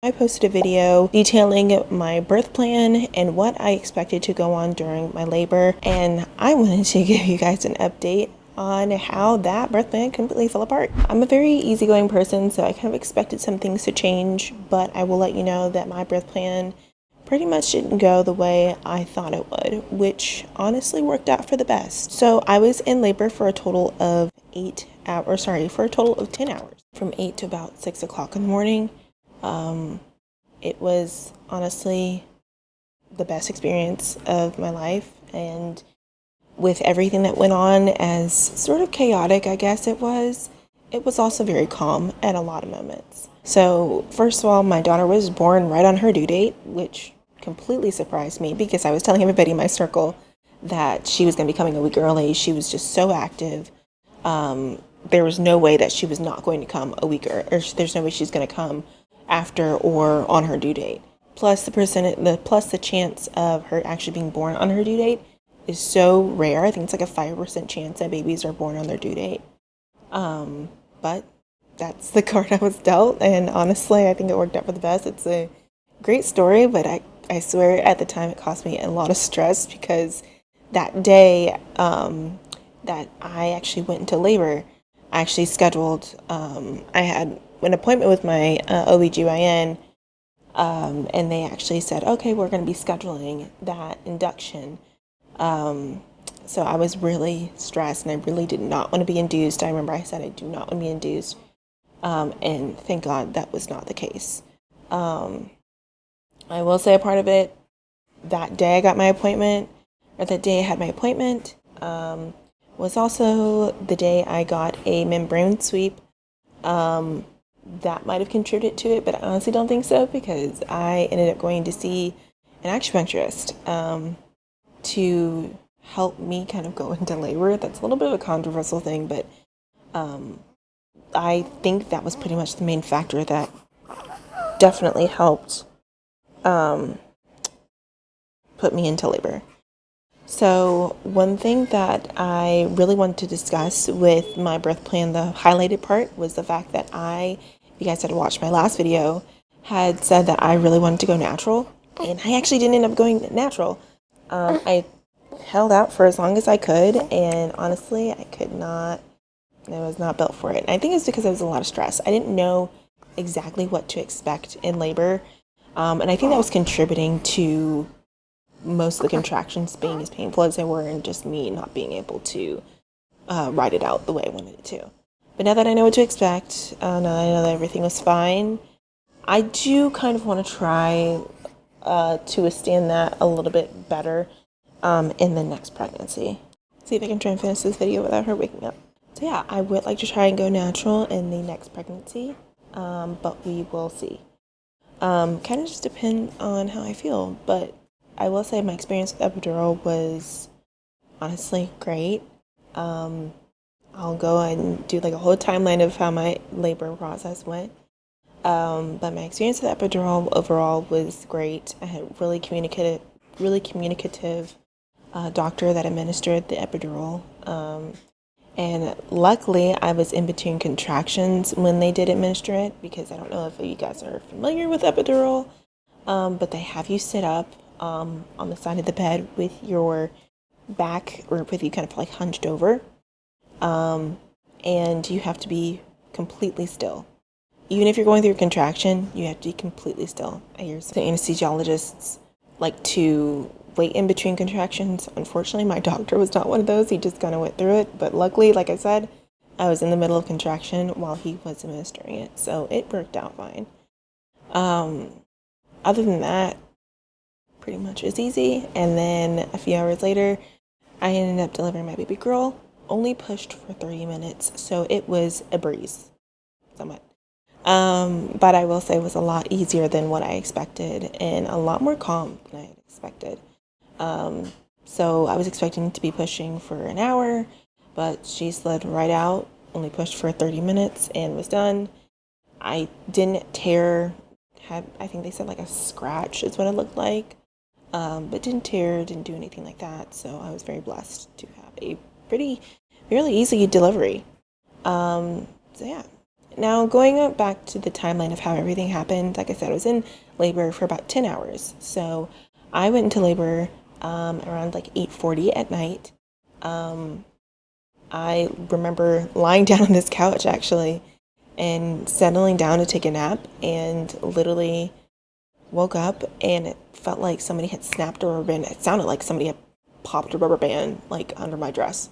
I posted a video detailing my birth plan and what I expected to go on during my labor, and I wanted to give you guys an update on how that birth plan completely fell apart. I'm a very easygoing person, so I kind of expected some things to change, but I will let you know that my birth plan pretty much didn't go the way I thought it would, which honestly worked out for the best. So I was in labor for a total of 10 hours, from 8 to about 6 o'clock in the morning. It was honestly the best experience of my life, and with everything that went on, as sort of chaotic I guess it was also very calm at a lot of moments. So first of all, my daughter was born right on her due date, which completely surprised me because I was telling everybody in my circle that she was going to be coming a week early. She was just so active. There was no way that she was not going to come a week or there's no way she's going to come after or on her due date. Plus the chance of her actually being born on her due date is so rare. I think it's like a 5% chance that babies are born on their due date. But that's the card I was dealt, and honestly, I think it worked out for the best. It's a great story, but I swear at the time it cost me a lot of stress because that day that I actually went into labor, I actually scheduled, I had an appointment with my OBGYN, and they actually said, okay, we're going to be scheduling that induction. So I was really stressed, and I really did not want to be induced. I remember I said I do not want to be induced, and thank God that was not the case. I will say a part of it, that day I got my appointment, or that day I had my appointment, was also the day I got a membrane sweep. That might have contributed to it, but I honestly don't think so because I ended up going to see an acupuncturist to help me kind of go into labor. That's a little bit of a controversial thing, but I think that was pretty much the main factor that definitely helped put me into labor. So one thing that I really wanted to discuss with my birth plan, the highlighted part, was the fact that if you guys had watched my last video, had said that I really wanted to go natural, and I actually didn't end up going natural. I held out for as long as I could, and honestly, I was not built for it. And I think it's because there was a lot of stress. I didn't know exactly what to expect in labor, and I think that was contributing to most of the contractions being as painful as they were, and just me not being able to ride it out the way I wanted it to. But now that I know what to expect, now that I know that everything was fine, I do kind of want to try to withstand that a little bit better in the next pregnancy. See if I can try and finish this video without her waking up. So yeah, I would like to try and go natural in the next pregnancy, but we will see. Kind of just depend on how I feel, but I will say my experience with epidural was honestly great. I'll go and do like a whole timeline of how my labor process went. But my experience with epidural overall was great. I had really communicative doctor that administered the epidural. And luckily I was in between contractions when they did administer it, because I don't know if you guys are familiar with epidural, but they have you sit up on the side of the bed with your back, or with you kind of like hunched over, and you have to be completely still. Even if you're going through a contraction, you have to be completely still. I hear some anesthesiologists like to wait in between contractions. Unfortunately, my doctor was not one of those. He just kind of went through it. But luckily, like I said, I was in the middle of contraction while he was administering it, so it worked out fine. Other than that, pretty much is easy. And then a few hours later, I ended up delivering my baby girl. Only pushed for 30 minutes, so it was a breeze, somewhat. But I will say it was a lot easier than what I expected, and a lot more calm than I had expected. So I was expecting to be pushing for an hour, but she slid right out, only pushed for 30 minutes and was done. I didn't tear, I think they said like a scratch is what it looked like, but didn't tear, didn't do anything like that. So I was very blessed to have a fairly easy delivery. So yeah, Now, going back to the timeline of how everything happened, like I said, I was in labor for about 10 hours. So I went into labor around like 8:40 at night. Um, I remember lying down on this couch actually and settling down to take a nap and literally woke up and it felt like somebody had snapped a rubber band. It sounded like somebody had popped a rubber band like under my dress.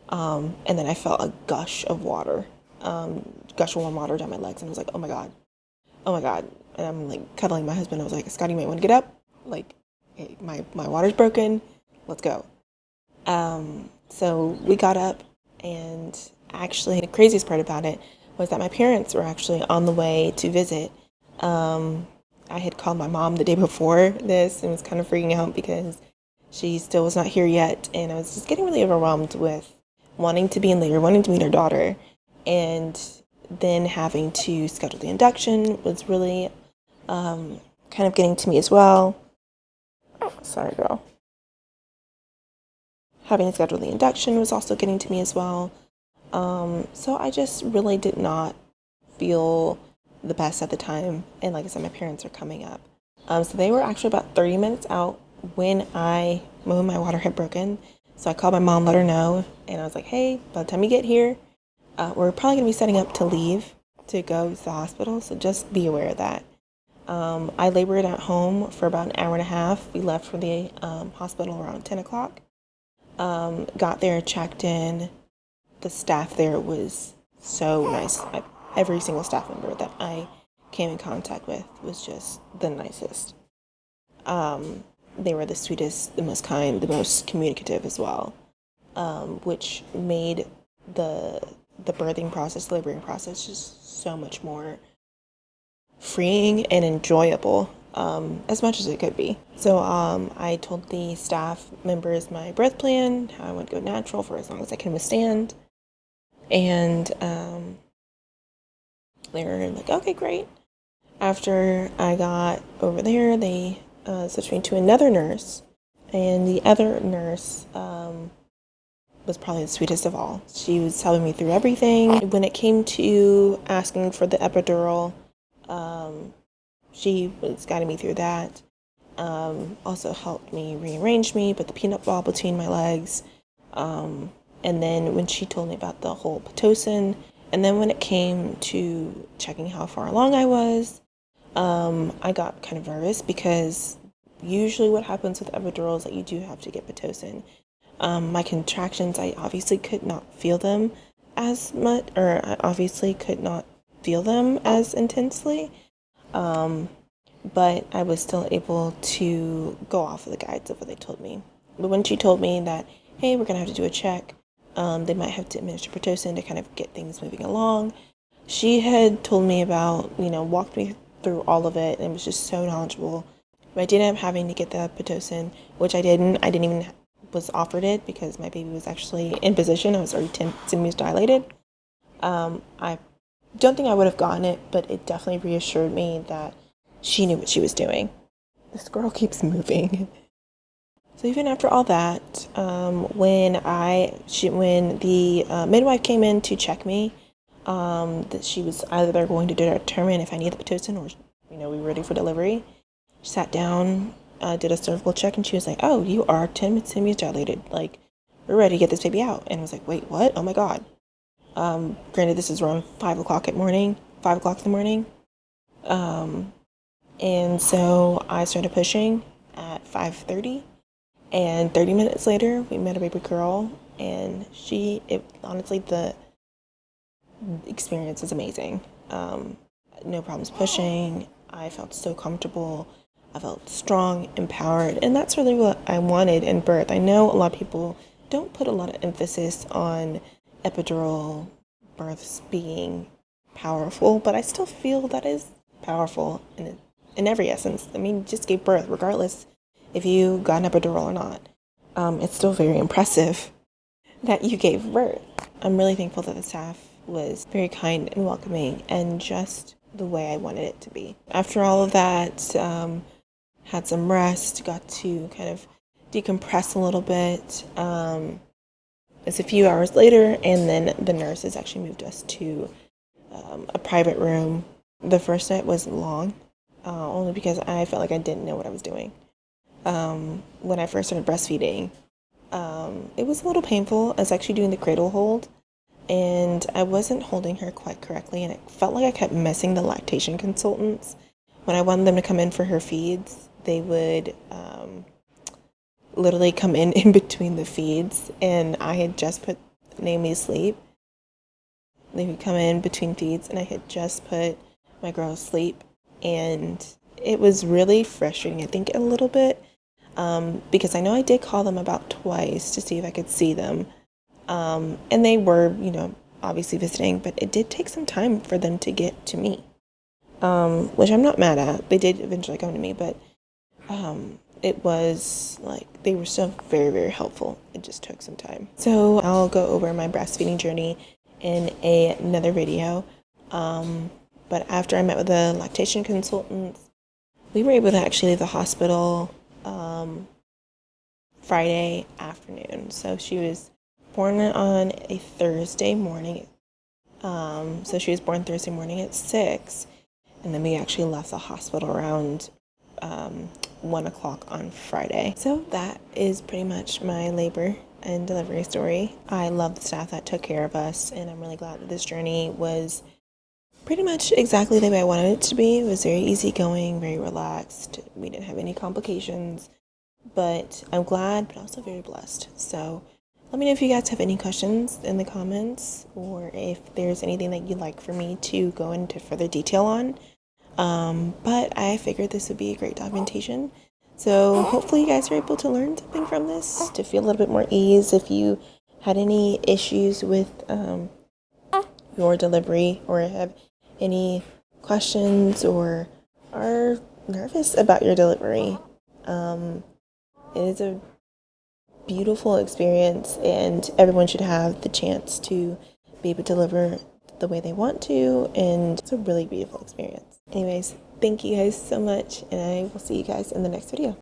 And then I felt a gush of warm water down my legs, and I was like, oh my God. And I'm like cuddling my husband. I was like, Scotty, you might want to get up. Like, hey, my water's broken. Let's go. So we got up, and actually, the craziest part about it was that my parents were actually on the way to visit. I had called my mom the day before this and was kind of freaking out because she still was not here yet, and I was just getting really overwhelmed with wanting to be in labor, wanting to meet her daughter, and then having to schedule the induction was really kind of getting to me as well. Oh, sorry, girl. Having to schedule the induction was also getting to me as well. So I just really did not feel the best at the time. And like I said, my parents are coming up. So they were actually about 30 minutes out when my water had broken. So I called my mom, let her know, and I was like, hey, by the time you get here, we're probably going to be setting up to leave to go to the hospital. So just be aware of that. I labored at home for about an hour and a half. We left for the hospital around 10 o'clock. Got there, checked in. The staff there was so nice. Every single staff member that I came in contact with was just the nicest. They were the sweetest, the most kind, the most communicative as well, which made the birthing process, the laboring process, just so much more freeing and enjoyable, as much as it could be. So I told the staff members my birth plan, how I want to go natural for as long as I can withstand, and they were like, okay, great. After I got over there, they switched me to another nurse, and the other nurse was probably the sweetest of all. She was helping me through everything. When it came to asking for the epidural, she was guiding me through that. Also helped me rearrange me, put the peanut ball between my legs. And then when she told me about the whole Pitocin, and then when it came to checking how far along I was, I got kind of nervous because usually what happens with epidural is that you do have to get Pitocin. My contractions, I obviously could not feel them as much, or I obviously could not feel them as intensely. But I was still able to go off of the guides of what they told me. But when she told me that, hey, we're going to have to do a check, they might have to administer Pitocin to kind of get things moving along. She had told me about, walked me through all of it, and was just so knowledgeable. But I did end up having to get the Pitocin, which I didn't. I didn't even was offered it because my baby was actually in position. I was already 10 centimeters dilated. I don't think I would have gotten it, but it definitely reassured me that she knew what she was doing. This girl keeps moving. So even after all that, when the midwife came in to check me, that she was either going to determine if I needed the Pitocin or, we were ready for delivery. She sat down, did a cervical check, and she was like, "Oh, you are 10 centimeters dilated. Like, we're ready to get this baby out." And I was like, "Wait, what? Oh my God." Granted, this is around 5 o'clock in the morning. And so I started pushing at 5:30. And 30 minutes later, we met a baby girl, and honestly, the experience was amazing. No problems pushing. I felt so comfortable. I felt strong, empowered, and that's really what I wanted in birth. I know a lot of people don't put a lot of emphasis on epidural births being powerful, but I still feel that is powerful in every essence. I mean, just give birth, regardless if you got an epidural or not. It's still very impressive that you gave birth. I'm really thankful that the staff was very kind and welcoming and just the way I wanted it to be. After all of that, had some rest, got to kind of decompress a little bit. It's a few hours later, and then the nurses actually moved us to a private room. The first night was long, only because I felt like I didn't know what I was doing. When I first started breastfeeding, it was a little painful. I was actually doing the cradle hold, and I wasn't holding her quite correctly, and it felt like I kept missing the lactation consultants. When I wanted them to come in for her feeds, they would literally come in between the feeds, and I had just put Naomi to sleep. They would come in between feeds, and I had just put my girl to sleep, and it was really frustrating, I think, a little bit, because I know I did call them about twice to see if I could see them, and they were, obviously visiting, but it did take some time for them to get to me, which I'm not mad at. They did eventually come to me, but it was like they were still very, very helpful. It just took some time. So I'll go over my breastfeeding journey in another video. But after I met with the lactation consultants, we were able to actually leave the hospital Friday afternoon. So she was born on a Thursday morning. So she was born Thursday morning at 6. And then we actually left the hospital around 1 o'clock on Friday. So that is pretty much my labor and delivery story. I love the staff that took care of us, and I'm really glad that this journey was pretty much exactly the way I wanted it to be. It was very easygoing, very relaxed. We didn't have any complications, but I'm glad, but also very blessed. So let me know if you guys have any questions in the comments, or if there's anything that you'd like for me to go into further detail on. But I figured this would be a great documentation. So hopefully you guys are able to learn something from this, to feel a little bit more ease. If you had any issues with your delivery, or have any questions, or are nervous about your delivery, it is a beautiful experience, and everyone should have the chance to be able to deliver the way they want to, and it's a really beautiful experience. Anyways, thank you guys so much, and I will see you guys in the next video.